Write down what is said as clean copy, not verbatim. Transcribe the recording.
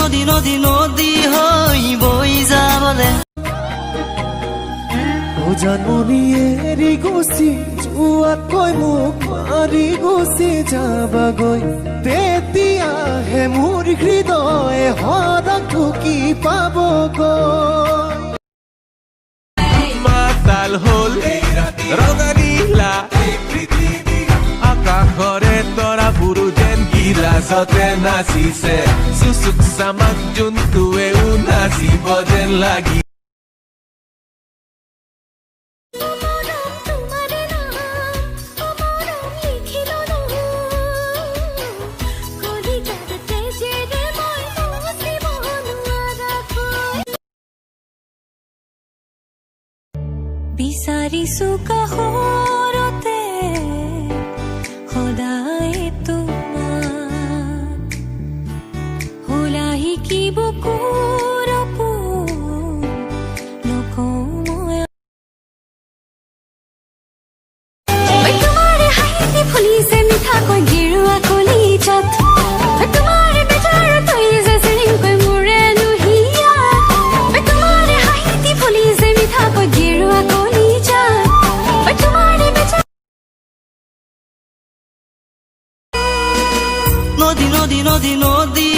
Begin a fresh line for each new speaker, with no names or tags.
নদী নদী নদী হৈ বৈ যাবলে
জাননী এৰি গুচি যোৱাতকৈ মোক মাৰি গুচি যাবাগৈ তেতিয়াহে মোৰ হৃদয়ে হৰক ঢুকি পাবগৈ
মাতাল হল ৰঙা নীলা আকাশৰে তৰাবোৰো যেন গিলাচতে নাচিছে চুচুক চামাক জোনটোৱেও নাচিব যেন লাগি
বিচাৰিছো কাষৰতে সদায় তোমাক হোলা শিকিব কুৰপো নকওঁ মই তোমাৰ হাঁহি ফুলিছে মিঠাকৈ গেৰুৱা কলিজাত তোমাৰ বেজাৰ তৈ যে চিৰিংকৈ মোৰে নুহিয়া তোমাৰ হাঁহি ফুলিছে মিঠাকৈ গেৰুৱা
নদী নদী নদী নদী